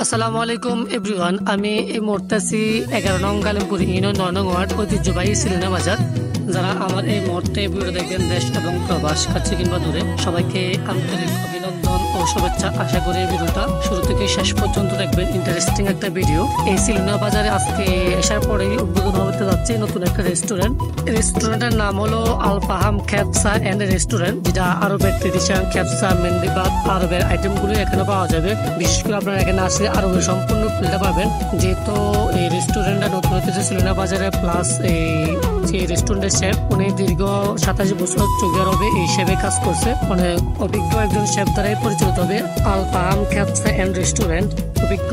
আসসালামু আলাইকুম এভরিওয়ান। আমি এই মুহূর্তে আছি 11 নং গালিমপুর ইউনিয়ন 9 নং ওয়ার্ড ঐতিহ্যবাহী সিলিনা বাজার। যারা আমার এই মুহূর্তে ভিডিও দেখবেন দেশ এবং প্রবাস কাছে কিংবা দূরে, সবাইকে আন্তরিক অভিনন্দন ও শুভেচ্ছা। আশা করি এই ভিডিওটা শুরু থেকে শেষ পর্যন্ত দেখবেন, ইন্টারেস্টিং একটা ভিডিও। এই সিলিনা বাজারে আজকে আসার পরেই উদ্বোধন হতে যাচ্ছে নতুন একটা রেস্টুরেন্ট। রেস্টুরেন্টের নাম হলো আল ফাহাম ক্যাবসা এন্ড রেস্টুরেন্ট, যেটা আরবের ট্রেডিশনাল ক্যাবসা, মেন্দিবাদ, আরবের আইটেমগুলো এখানে পাওয়া যাবে। বিশেষ করে আপনারা এখানে আসলে আরবের সম্পূর্ণ ফিলটা পাবেন। যেহেতু এই রেস্টুরেন্টটা নতুন হতেছে সিলিনা বাজারে, প্লাস এই যে রেস্টুরেন্টের শেফ উনি দীর্ঘ 27 বছর সৌদি আরবে এই শেফে কাজ করছে। অনেক অভিজ্ঞ একজন শেফ দ্বারাই পরিচালিত হবে আল ফাহাম ক্যাবসা এন্ড রেস্টুরেন্ট। অভিজ্ঞ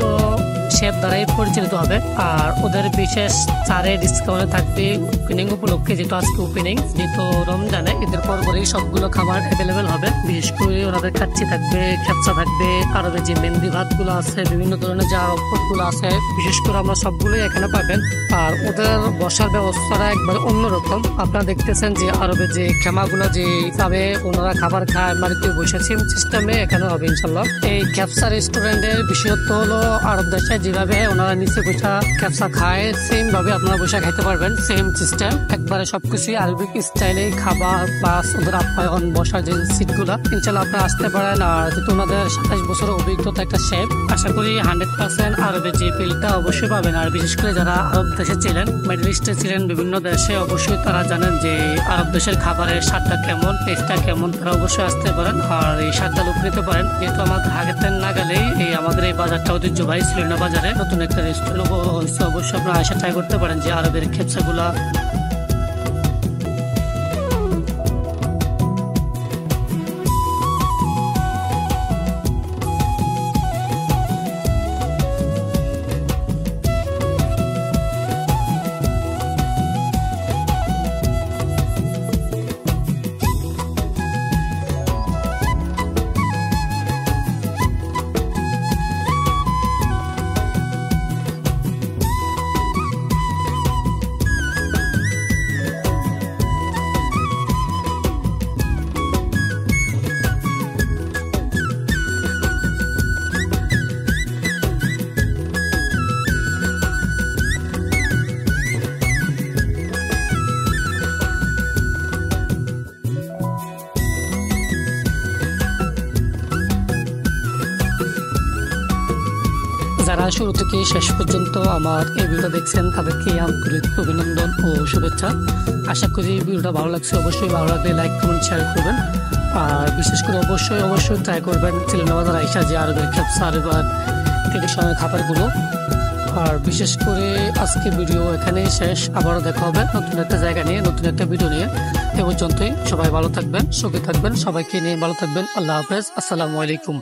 শেফ দ্বারাই পরিচালিত হবে। আর ওদের বিশেষ ছাড়ে ডিসকাউন্টে থাকবে ওপেনিং উপলক্ষে, যেহেতু আজকে ওপেনিং, যেহেতু রমজানে ঈদের পরপরই সবগুলো খাবার অ্যাভেলেবেল হবে। বিশেষ করে ওনাদের কাচ্চি থাকবে, খেপসা থাকবে, আরবে যে মেহেন্দি ভাতগুলো আছে, বিভিন্ন ধরনের যা পদগুলো আছে, বিশেষ করে আমরা সবগুলোই এখানে পাবেন। আর ওদের বসার ব্যবস্থাটা একবারে অন্যরকম। আপনারা দেখতেছেন যে আরবে যে খেমাগুলো যে পাবে, ওনারা খাবার খায় বাড়িতে বসে, সেম সিস্টেমে এখানে হবে ইনশাল্লাহ। এই খেপসা রেস্টুরেন্টের বিশেষত্ব হলো আরব দেশে যেভাবে ওনারা নিচে বসে খেপসা খায়, সেম ভাবে আপনারা বসে খাইতে পারবেন। সেম সিস্টেম, একবারে সবকিছু আরবিক স্টাইলে খাবার প্লাস ওদের আপ্যায়ন, বসার যে সিটগুলা, ইনশাল্লাহ আপনারা আসতে পারেন। আর যেহেতু ওনাদের 27 বছরের অভিজ্ঞতা একটা শেফ, আশা করি 100% আরবের যে ফিলটা অবশ্যই পাবেন। আর বিশেষ করে যারা আরব দেশে ছিলেন, মিডল ইস্টে ছিলেন, বিভিন্ন দেশে, অবশ্যই তারা জানেন যে আরব দেশের খাবারের স্বাদটা কেমন, টেস্টটা কেমন, তারা অবশ্যই আসতে পারেন আর এই স্বাদটা লুক নিতে পারেন। যেহেতু আমাদের হাতের নাগালেই এই আমাদের এই বাজারটা ঐতিহ্যবাহী সিলিনা বাজারে নতুন একটা রেস্টুরেন্ট হয়েছে, অবশ্যই আপনারা আসা ট্রাই করতে পারেন যে আরবের খেপসাগুলা। যারা শুরু থেকে শেষ পর্যন্ত আমার এই ভিডিওটা দেখছেন, তাদেরকে আন্তরিক অভিনন্দন ও শুভেচ্ছা। আশা করি ভিডিওটা ভালো লাগছে। অবশ্যই ভালো লাগলে লাইক, কমেন্ট, শেয়ার করবেন। আর বিশেষ করে অবশ্যই ট্রাই করবেন সিলিনা বাজার আইসা যে আরবের খেপসা, আরবের ট্রেডিশনাল খাবারগুলো। আর বিশেষ করে আজকে ভিডিও এখানেই শেষ। আবারও দেখা হবে নতুন একটা জায়গা নিয়ে, নতুন একটা ভিডিও নিয়ে। এ পর্যন্তই, সবাই ভালো থাকবেন, সুখে থাকবেন, সবাইকে নিয়ে ভালো থাকবেন। আল্লাহ হাফেজ, আসসালামু আলাইকুম।